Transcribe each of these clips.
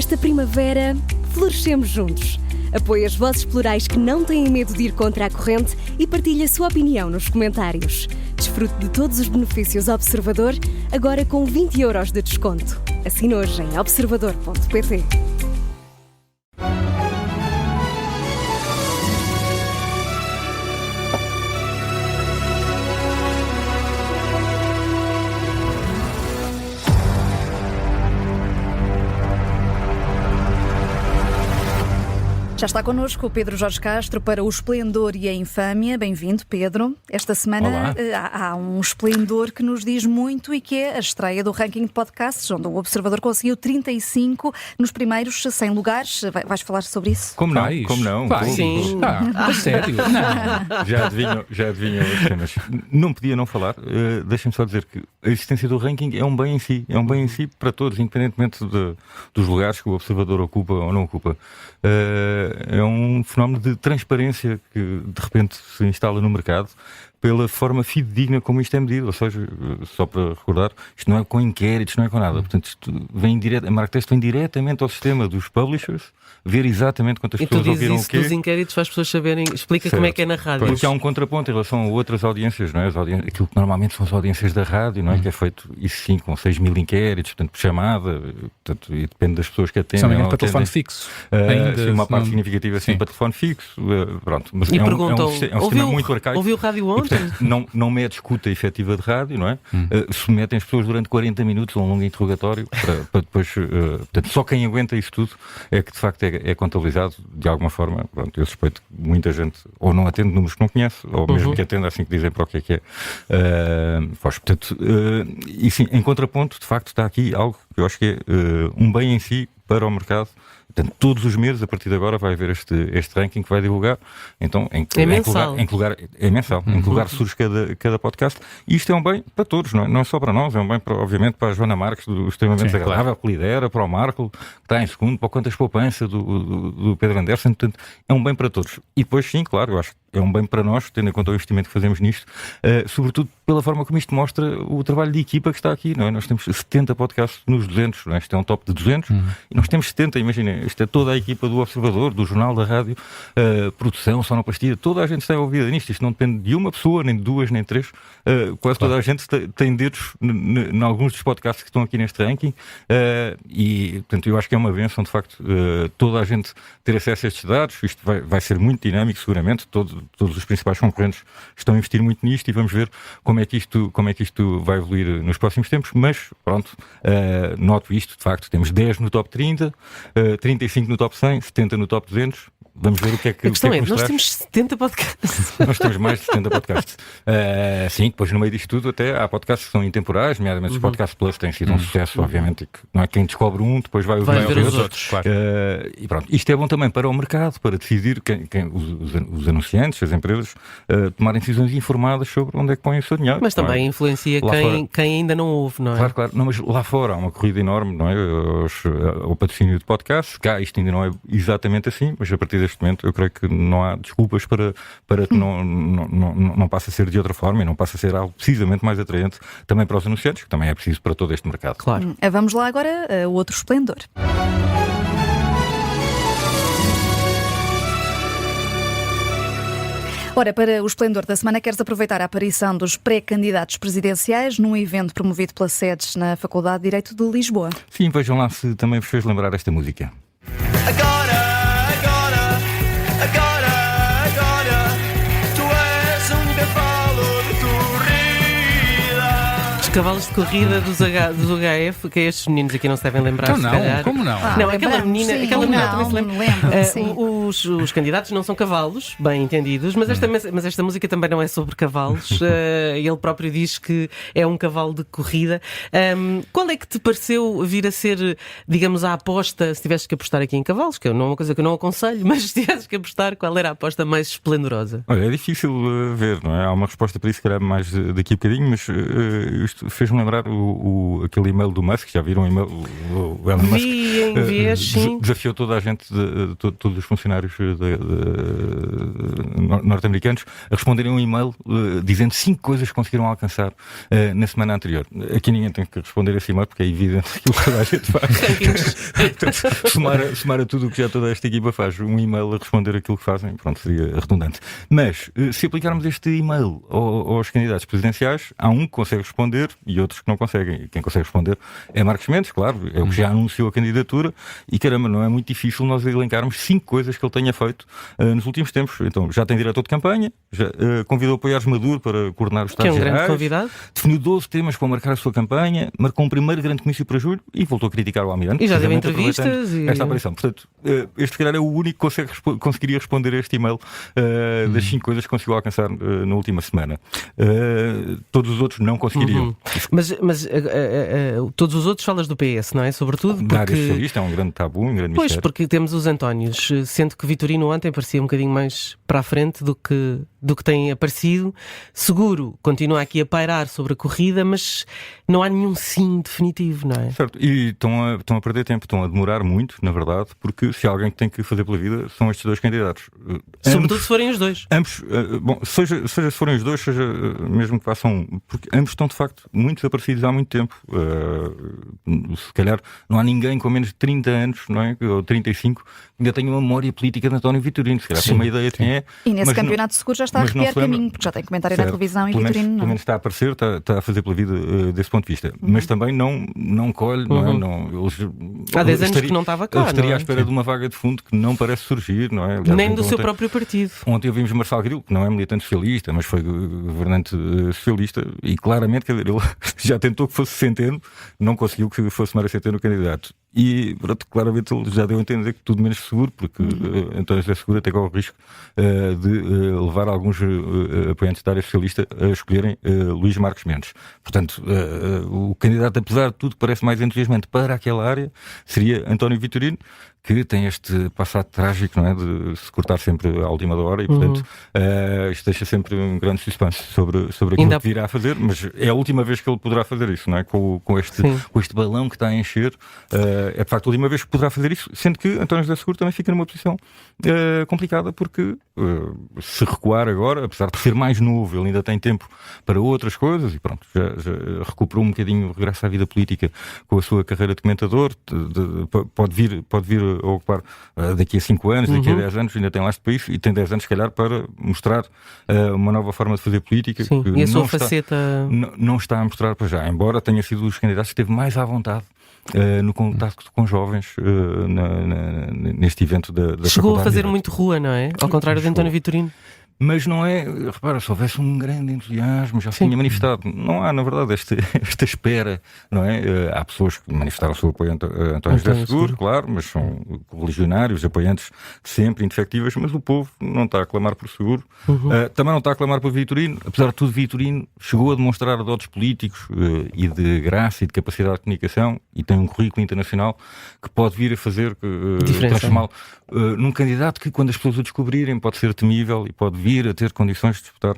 Esta primavera, florescemos juntos. Apoie as vozes plurais que não têm medo de ir contra a corrente e partilhe a sua opinião nos comentários. Desfrute de todos os benefícios Observador, agora com 20 € de desconto. Assine hoje em observador.pt. Já está connosco o Pedro Jorge Castro para o Esplendor e a Infâmia. Bem-vindo, Pedro. Esta semana há um esplendor que nos diz muito e que é a estreia do ranking de podcasts, onde o Observador conseguiu 35 nos primeiros 100 lugares. Vais falar sobre isso? Como não? Como não? Sim. A sério? Não. Já adivinham as cenas. Não podia não falar. Deixem-me só dizer que a existência do ranking é um bem em si. É um bem em si para todos, independentemente dos lugares que o Observador ocupa ou não ocupa. É um fenómeno de transparência que de repente se instala no mercado pela forma fidedigna como isto é medido. Ou seja, só para recordar, isto não é com inquéritos, não é com nada. Portanto, isto vem a Marktest vem diretamente ao sistema dos publishers, ver exatamente quantas pessoas ouviram o quê. E tu dizes isso dos inquéritos para as pessoas saberem, explica certo. Como é que é na rádio. Porque há um contraponto em relação a outras audiências, não é? Aquilo que normalmente são as audiências da rádio, não é? Que é feito, isso sim, com 6 mil inquéritos, portanto, por chamada, portanto, e depende das pessoas que atendem. Só não para telefone fixo. Sim, uma parte significativa sim para telefone fixo. Pronto. Mas e perguntam, um sistema muito arcaico. Ouviu rádio ontem? E, portanto, não mede escuta efetiva de rádio, não é? Submetem as pessoas durante 40 minutos a um longo interrogatório para depois... portanto, só quem aguenta isso tudo é que de facto é contabilizado de alguma forma. Pronto, eu suspeito que muita gente ou não atende números que não conhece, ou mesmo que atende assim que dizem para o que é. Portanto, e sim, em contraponto, de facto, está aqui algo que eu acho que é um bem em si para o mercado. Portanto, todos os meses, a partir de agora, vai haver este ranking que vai divulgar. Então, é mensal. É mensal. Em que lugar surge cada podcast. E isto é um bem para todos, não é só para nós. É um bem, obviamente, para a Joana Marques, do extremamente desagradável, que lidera, para o Marco, que está em segundo, para o Quantas Poupança, do Pedro Anderson. Portanto, é um bem para todos. E depois, sim, claro, eu acho que é um bem para nós, tendo em conta o investimento que fazemos nisto, sobretudo pela forma como isto mostra o trabalho de equipa que está aqui, não é? Nós temos 70 podcasts nos 200, não é? Isto é um top de 200, e nós temos 70, imaginem, isto é toda a equipa do Observador, do Jornal, da Rádio, produção, sonoplastia, toda a gente está envolvida nisto. Isto não depende de uma pessoa, nem de duas, nem de três. Quase toda a gente tem dedos em alguns dos podcasts que estão aqui neste ranking, e, portanto, eu acho que é uma bênção, de facto, toda a gente ter acesso a estes dados. Isto vai ser muito dinâmico, seguramente. Todos os principais concorrentes estão a investir muito nisto e vamos ver como é que isto vai evoluir nos próximos tempos, mas pronto, noto isto, de facto, temos 10 no top 30, 35 no top 100, 70 no top 200, vamos ver o que é que... A questão nós temos 70 podcasts. Nós temos mais de 70 podcasts. Sim, depois no meio disto tudo até há podcasts que são intemporais, nomeadamente os Podcast Plus têm sido um sucesso, obviamente, que não é quem descobre um, depois vai ver os outros. Claro. E pronto, isto é bom também para o mercado, para decidir os anunciantes, as empresas, tomarem decisões informadas sobre onde é que põem o seu dinheiro. Mas também influencia quem ainda não ouve, não é? Claro. Não, mas lá fora há uma corrida enorme, não é? O patrocínio de podcasts. Cá isto ainda não é exatamente assim, mas a partir deste momento eu creio que não há desculpas para que não passe a ser de outra forma e não passe a ser algo precisamente mais atraente também para os anunciantes, que também é preciso para todo este mercado. Claro. Vamos lá agora o outro esplendor. Ora, para o esplendor da semana, queres aproveitar a aparição dos pré-candidatos presidenciais num evento promovido pela SEDES na Faculdade de Direito de Lisboa. Sim, vejam lá se também vos fez lembrar esta música. Agora, tu és um cavalo de corrida. Os cavalos de corrida dos UHF, que estes meninos aqui não se devem lembrar, então, se calhar. Como não? Não, aquela menina também se lembra. Lembro, os candidatos não são cavalos, bem entendidos, mas esta música também não é sobre cavalos. Ele próprio diz que é um cavalo de corrida. Qual é que te pareceu vir a ser, digamos, a aposta, se tivesses que apostar aqui em cavalos, que é uma coisa que eu não aconselho, mas se tivesses que apostar, qual era a aposta mais esplendorosa? Olha, é difícil ver, não é? Há uma resposta para isso, se calhar mais daqui a bocadinho, mas isto fez-me lembrar aquele e-mail do Musk, já viram o e-mail? O Elon Musk envies, sim. Desafiou toda a gente, todos os funcionários norte-americanos a responderem um e-mail dizendo 5 coisas que conseguiram alcançar na semana anterior. Aqui ninguém tem que responder esse e-mail porque é evidente que o que toda a gente faz. Portanto, somar a tudo o que já toda esta equipa faz, um e-mail a responder aquilo que fazem, pronto, seria redundante. Mas se aplicarmos este e-mail aos candidatos presidenciais, há um que consegue responder e outros que não conseguem. E quem consegue responder é Marcos Mendes, claro, é o que já anunciou a candidatura e caramba, não é muito difícil nós elencarmos 5 coisas que ele tenha feito nos últimos tempos. Então, já tem diretor de campanha, já convidou apoiares Maduro para coordenar os Estados Gerais, grande convidado. Definiu 12 temas para marcar a sua campanha, marcou um primeiro grande comício para julho e voltou a criticar o Almirante. E já deu entrevistas. Esta aparição. Portanto, este, se calhar, é o único que conseguiria responder a este e-mail das 5 coisas que conseguiu alcançar na última semana. Todos os outros não conseguiriam. Mas todos os outros falas do PS, não é? Sobretudo porque... Na área socialista é um grande tabu, um grande Pois, mistério. Porque temos os Antónios, sendo que Vitorino ontem parecia um bocadinho mais para a frente do que tem aparecido. Seguro, continua aqui a pairar sobre a corrida, mas não há nenhum sim definitivo, não é? Certo, e estão a perder tempo, estão a demorar muito, na verdade, porque se há alguém que tem que fazer pela vida são estes 2 candidatos. Sobretudo se forem os 2. Ambos, bom, seja se forem os 2, seja mesmo que façam um, porque ambos estão de facto muito desaparecidos há muito tempo. Se calhar não há ninguém com menos de 30 anos, não é? Ou 35, que ainda tenha uma memória política de António Vitorino. Se calhar tem uma ideia de quem é. E nesse campeonato de seguro já está a arrepiar caminho, porque já tem comentário na televisão e Vitorino não. Pelo menos está a aparecer, está a fazer pela vida desse ponto de vista. Mas também não colhe, não é? Há 10 anos que não estava cá. Ele estaria à espera de uma vaga de fundo que não parece surgir, não é? Aliás, nem do seu próprio partido. Ontem ouvimos Marçal Grilo, que não é militante socialista, mas foi governante socialista, e claramente, quer dizer, ele já tentou que fosse Centeno, não conseguiu que fosse Mário Centeno o candidato. E, pronto, claramente ele já deu a entender que tudo menos seguro, porque António José Seguro até corre o risco de levar alguns apoiantes da área socialista a escolherem Luís Marcos Mendes. Portanto, o candidato, apesar de tudo, parece mais entusiasmante para aquela área, seria António Vitorino, que tem este passado trágico, não é? De se cortar sempre à última da hora e, portanto, isto deixa sempre um grande suspense sobre aquilo que virá a fazer, mas é a última vez que ele poderá fazer isso, não é? Com este balão que está a encher, é de facto a última vez que poderá fazer isso, sendo que António José Seguro também fica numa posição complicada, porque se recuar agora, apesar de ser mais novo, ele ainda tem tempo para outras coisas e pronto, já recuperou um bocadinho o regresso à vida política com a sua carreira de comentador, pode vir a ocupar daqui a 5 anos, daqui a 10 anos, ainda tem lá este país e tem 10 anos, se calhar, para mostrar uma nova forma de fazer política. Sim, que e a sua faceta... Não está a mostrar para já, embora tenha sido dos candidatos que esteve mais à vontade no contacto com jovens neste evento da Chegou a fazer muito rua, não é? Ao contrário de António Vitorino. Mas não é, repara, se houvesse um grande entusiasmo, já se tinha manifestado. Não há, na verdade, esta espera, não é? Há pessoas que manifestaram o seu apoio a António José Seguro, claro, mas são religionários, apoiantes sempre indefectíveis, mas o povo não está a clamar por Seguro. Também não está a clamar por Vitorino. Apesar de tudo, Vitorino chegou a demonstrar dotes políticos e de graça e de capacidade de comunicação e tem um currículo internacional que pode vir a fazer, transformá-lo num candidato que, quando as pessoas o descobrirem, pode ser temível e pode vir a ter condições de disputar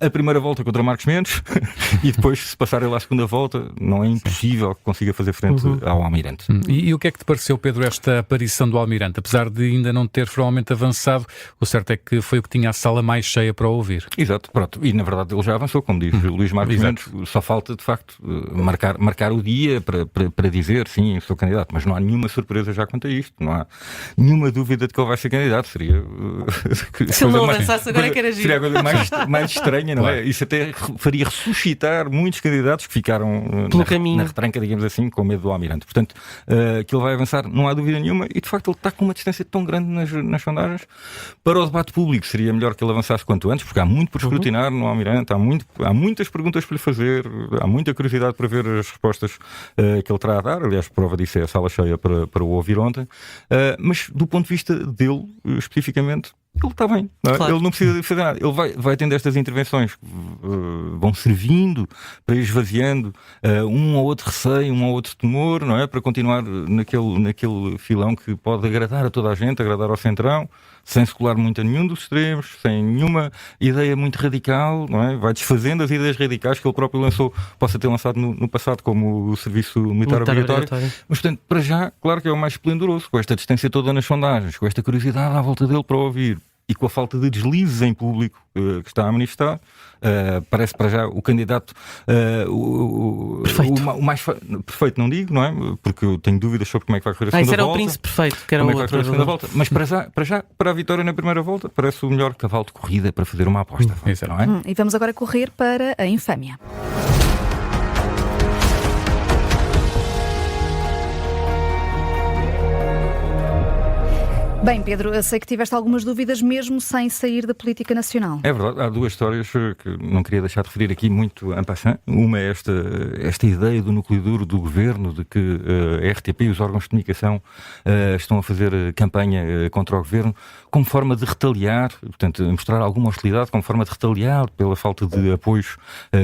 a primeira volta contra Marcos Mendes e depois, se passar ele à segunda volta, não é impossível que consiga fazer frente ao Almirante. E o que é que te pareceu, Pedro, esta aparição do Almirante? Apesar de ainda não ter formalmente avançado, o certo é que foi o que tinha a sala mais cheia para ouvir. Exato, pronto. E na verdade ele já avançou, como diz Luís Marcos Mendes, só falta de facto marcar o dia para dizer sim, sou candidato, mas não há nenhuma surpresa já quanto a isto, não há nenhuma dúvida de que ele vai ser candidato. Seria se ele não avançasse agora, que era giro. Seria a coisa mais estranha, não é? Isso até faria ressuscitar muitos candidatos que ficaram na retranca, digamos assim, com medo do Almirante. Portanto, que ele vai avançar, não há dúvida nenhuma, e de facto ele está com uma distância tão grande nas sondagens. Para o debate público seria melhor que ele avançasse quanto antes, porque há muito por escrutinar no Almirante, há muitas perguntas para lhe fazer, há muita curiosidade para ver as respostas que ele terá a dar. Aliás, prova disso é a sala cheia para o ouvir ontem. Mas do ponto de vista dele, especificamente, ele está bem, não é? Claro. Ele não precisa de fazer nada. Ele vai tendo estas intervenções que vão servindo para ir esvaziando um ou outro receio, um ou outro temor, não é? Para continuar naquele filão que pode agradar a toda a gente, agradar ao centrão, sem se colar muito a nenhum dos extremos, sem nenhuma ideia muito radical, não é? Vai desfazendo as ideias radicais que ele próprio lançou, possa ter lançado no passado, como o serviço militar obrigatório. Mas, portanto, para já, claro que é o mais esplendoroso, com esta distância toda nas sondagens, com esta curiosidade à volta dele para ouvir e com a falta de deslizes em público que está a manifestar. Parece para já o candidato o mais perfeito, não digo, não é? Porque eu tenho dúvidas sobre como é que vai correr a segunda volta. Isso era o príncipe perfeito, que era como o é que vai correr a segunda volta. Mas para a vitória na primeira volta, parece o melhor cavalo de corrida para fazer uma aposta. Não é? E vamos agora correr para a infâmia. Bem, Pedro, eu sei que tiveste algumas dúvidas mesmo sem sair da política nacional. É verdade, há duas histórias que não queria deixar de referir aqui muito en passant. Uma é esta ideia do núcleo duro do governo, de que a RTP e os órgãos de comunicação estão a fazer campanha contra o governo como forma de retaliar, portanto, mostrar alguma hostilidade como forma de retaliar pela falta de apoios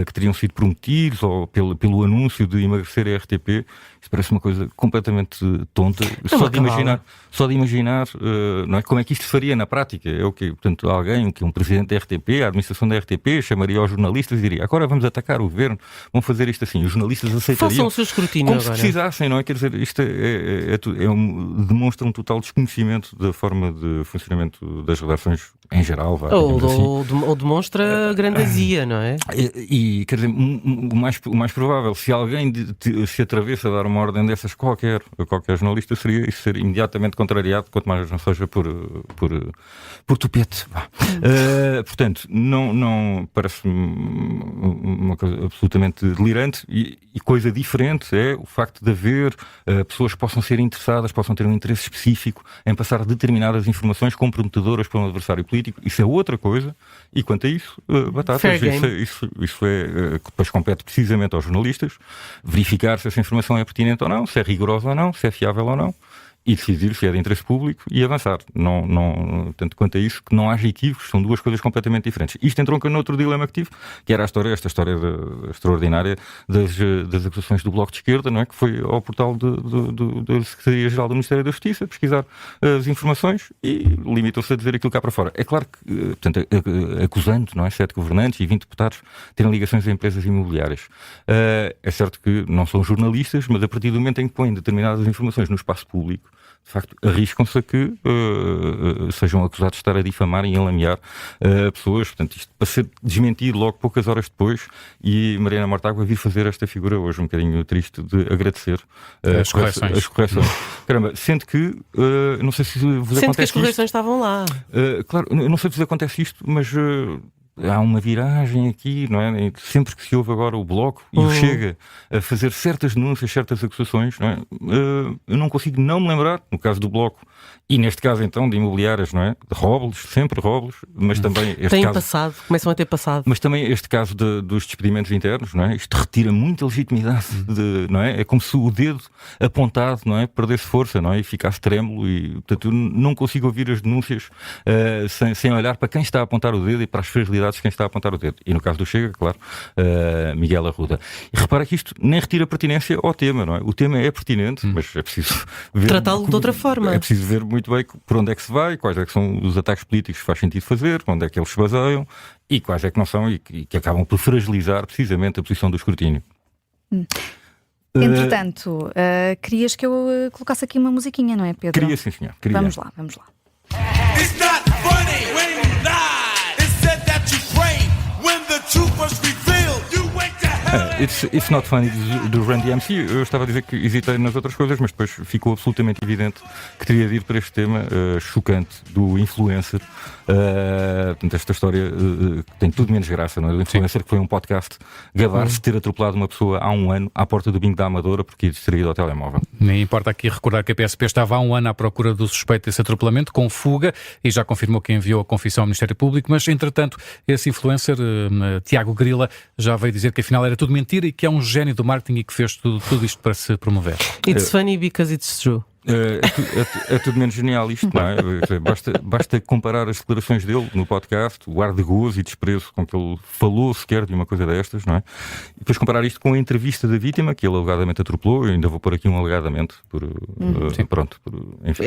que teriam sido prometidos ou pelo anúncio de emagrecer a RTP. Isso parece uma coisa completamente tonta. Só de imaginar não é? Como é que isto se faria na prática? É o quê? Portanto, alguém, um presidente da RTP, a administração da RTP, chamaria aos jornalistas e diria: agora vamos atacar o governo, vão fazer isto assim. Os jornalistas aceitariam. Façam o seu escrutínio como agora. Se precisassem, não é? Quer dizer, isto demonstra um total desconhecimento da forma de funcionamento das redações em geral. Ou demonstra grandazia, não é? E quer dizer, o mais provável, se alguém se atravessa a dar uma ordem dessas, qualquer jornalista, seria isso ser imediatamente contrariado, quanto mais não seja por tupete. Portanto, não parece-me uma coisa absolutamente delirante e coisa diferente é o facto de haver pessoas que possam ser interessadas, possam ter um interesse específico em passar determinadas informações comprometedoras para um adversário político. Isso é outra coisa, e quanto a isso, batatas, isso é depois compete precisamente aos jornalistas verificar se essa informação é pertinente ou não, se é rigorosa ou não, se é fiável ou não, e decidir se é de interesse público e avançar. Tanto quanto a isso, que não haja equívocos, são duas coisas completamente diferentes. Isto entronca noutro dilema que tive, que era esta história extraordinária das acusações do Bloco de Esquerda, não é? Que foi ao portal da Secretaria-Geral do Ministério da Justiça pesquisar as informações e limitou-se a dizer aquilo cá para fora. É claro que, portanto, acusando, não é? 7 governantes e 20 deputados terem ligações a empresas imobiliárias. É certo que não são jornalistas, mas a partir do momento em que põem determinadas informações no espaço público, de facto, arriscam-se a que sejam acusados de estar a difamar e enlamear pessoas. Portanto, isto para ser desmentido logo poucas horas depois, e Mariana Mortágua vir fazer esta figura hoje um bocadinho triste de agradecer as correções. Caramba, sendo que não sei se vos acontece que as correções estavam lá. Claro, não sei se vos acontece isto, mas há uma viragem aqui, não é? Sempre que se ouve agora o Bloco e o Chega a fazer certas denúncias, certas acusações, não é? Eu não consigo não me lembrar, no caso do Bloco, e neste caso então de imobiliárias, não é? De roubos, sempre roubos, mas também começam a ter passado. Mas também este caso dos despedimentos internos, não é? Isto retira muita legitimidade, não é? É como se o dedo apontado, não é? Perdesse força, não é? E ficasse trêmulo, e portanto eu não consigo ouvir as denúncias sem olhar para quem está a apontar o dedo e para as fragilidades de quem está a apontar o dedo. E no caso do Chega, claro, Miguel Arruda. E repara que isto nem retira pertinência ao tema, não é? O tema é pertinente, mas é preciso ver, tratá-lo de outra forma. É preciso ver muito bem por onde é que se vai, quais é que são os ataques políticos que faz sentido fazer, onde é que eles se baseiam e quais é que não são e que acabam por fragilizar precisamente a posição do escrutínio. Entretanto, querias que eu colocasse aqui uma musiquinha, não é, Pedro? Queria, sim, senhor. Queria. Vamos lá. It's not funny when you lie. It said that you prayed when the truth was revealed. You went to hell. It's Not Funny do Run DMC. Eu estava a dizer que hesitei nas outras coisas, mas depois ficou absolutamente evidente que teria de ir para este tema chocante do influencer. Portanto, esta história tem tudo menos graça, não é? Do influencer que foi um podcast gabar-se de ter atropelado uma pessoa há um ano à porta do bingo da Amadora porque ia distraído ao telemóvel. Nem importa aqui recordar que a PSP estava há um ano à procura do suspeito desse atropelamento, com fuga, e já confirmou que enviou a confissão ao Ministério Público, mas entretanto esse influencer, Tiago Grila, já veio dizer que afinal era tudo mentira e que é um gênio do marketing e que fez tudo isto para se promover. It's funny because it's true. É tudo menos genial isto, não é? Basta comparar as declarações dele no podcast, o ar de gozo e desprezo com que ele falou sequer de uma coisa destas, não é? E depois comparar isto com a entrevista da vítima, que ele alegadamente atropelou. Eu ainda vou pôr aqui um alegadamente, enfim.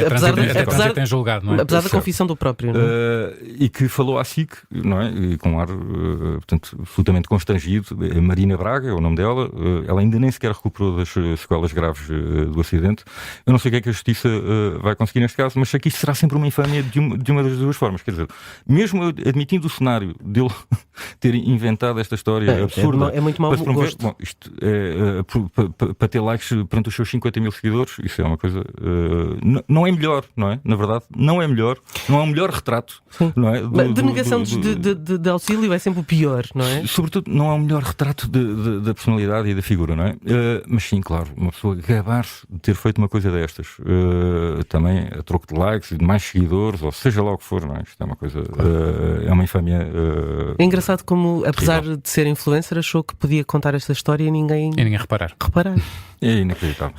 Apesar de julgado, não é? Apesar da confissão do próprio, não é? E que falou à SIC, não é? E com um ar, portanto, absolutamente constrangido. A Marina Braga é o nome dela. Ela ainda nem sequer recuperou das sequelas graves do acidente. Eu não sei o que é que a Justiça vai conseguir neste caso, mas sei que isto será sempre uma infâmia de uma das duas formas. Quer dizer, mesmo admitindo o cenário dele ter inventado esta história absurda, é muito mau gosto. Bom, isto para ter likes perante os seus 50 mil seguidores, isso é uma coisa. Não é melhor, não é? Na verdade, não é melhor. Não é um melhor retrato. Não é? Denegação de auxílio é sempre o pior, não é? Sobretudo, não é o melhor retrato da personalidade e da figura, não é? Mas sim, claro, uma pessoa gabar-se de ter feito uma coisa destas, também a troco de likes e de mais seguidores, ou seja lá o que for, não é? Isto é uma coisa, é uma infâmia. É engraçado como, apesar de ser influencer, achou que podia contar esta história e ninguém reparar. É inacreditável.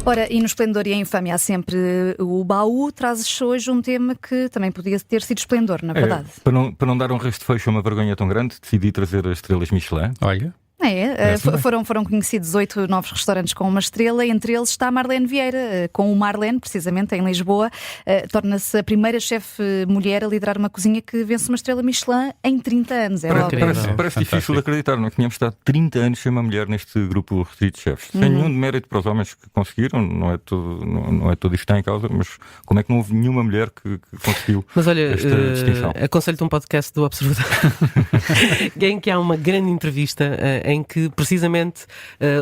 Ora, e no Esplendor e a Infâmia há sempre o baú. Trazes hoje um tema que também podia ter sido esplendor, na verdade. Para não dar um resto de fecho a uma vergonha tão grande, decidi trazer as estrelas Michelin. Olha. Foram conhecidos 8 novos restaurantes com uma estrela, entre eles está Marlene Vieira, com o Marlene, precisamente, em Lisboa. Torna-se a primeira chefe mulher a liderar uma cozinha que vence uma estrela Michelin em 30 anos. Parece difícil de acreditar, não é? Tínhamos estado 30 anos sem uma mulher neste grupo restrito de chefes. Sem nenhum demérito para os homens que conseguiram, não é tudo isto que está em causa, mas como é que não houve nenhuma mulher que conseguiu esta distinção? Aconselho-te um podcast do Observador em que há uma grande entrevista em que precisamente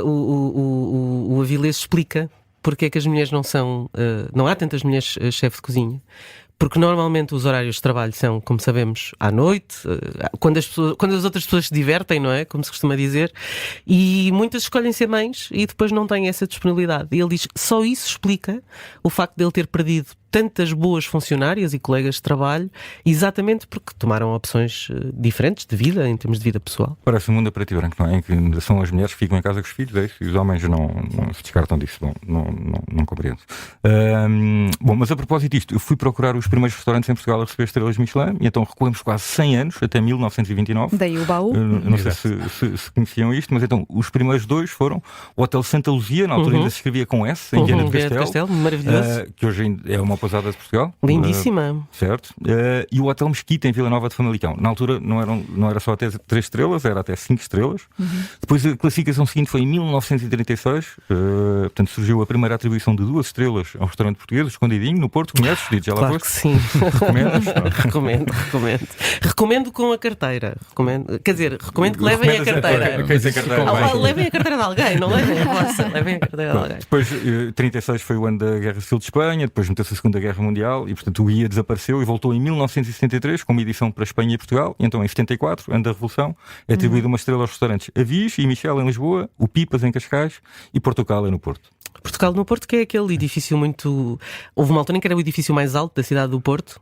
o Avilés explica porque é que as mulheres não há tantas mulheres chefe de cozinha. Porque normalmente os horários de trabalho são, como sabemos, à noite, quando as outras pessoas se divertem, não é? Como se costuma dizer, e muitas escolhem ser mães e depois não têm essa disponibilidade. E ele diz que só isso explica o facto de ele ter perdido tantas boas funcionárias e colegas de trabalho, exatamente porque tomaram opções diferentes de vida, em termos de vida pessoal. Parece um mundo a preto e branco, não é? Em que são as mulheres que ficam em casa com os filhos, é isso, e os homens não se descartam disso. Bom, não compreendo. Bom, mas a propósito disto, eu fui procurar os primeiros restaurantes em Portugal a receber estrelas Michelin, e então recuamos quase 100 anos, até 1929. Daí o baú. Não sei se conheciam isto, mas então os primeiros dois foram o Hotel Santa Luzia, na altura ainda se escrevia com S, em Viana do Castelo, maravilhoso. Que hoje é uma pousada de Portugal. Lindíssima. Certo. E o Hotel Mesquita, em Vila Nova de Famalicão. Na altura não era só até 3 estrelas, era até 5 estrelas. Depois a classificação seguinte foi em 1936. Portanto, surgiu a primeira atribuição de 2 estrelas ao restaurante português, o Escondidinho, no Porto. Conheces, Dito? Já lá claro foste? Que sim. Recomendas? Recomendo com a carteira. Recomendo que levem a carteira. Levem a carteira de alguém, não levem a vossa. Levem a carteira de alguém. Depois, 36 foi o ano da Guerra Civil de Espanha, depois meteu-se a Segunda Guerra Mundial e, portanto, o guia desapareceu e voltou em 1973 com uma edição para Espanha e Portugal. E então, em 74, ano da Revolução, é atribuída uma estrela aos restaurantes Avis e Michel em Lisboa, o Pipas em Cascais e Portugal no Porto. Portugal no Porto, que é aquele edifício muito... Houve uma altura em que era o edifício mais alto da cidade do Porto.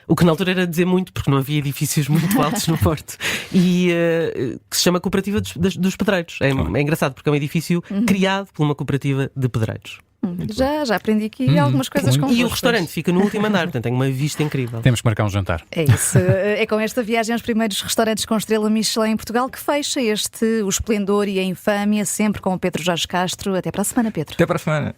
O que na altura era dizer muito, porque não havia edifícios muito altos no Porto, e que se chama Cooperativa dos Pedreiros. É engraçado porque é um edifício criado por uma cooperativa de pedreiros. Já aprendi aqui algumas coisas com. E o restaurante fica no último andar, portanto tem uma vista incrível. Temos que marcar um jantar. É isso. É com esta viagem aos primeiros restaurantes com estrela Michelin em Portugal que fecha o Esplendor e a Infâmia, sempre com o Pedro Jorge Castro. Até para a semana, Pedro. Até para a semana.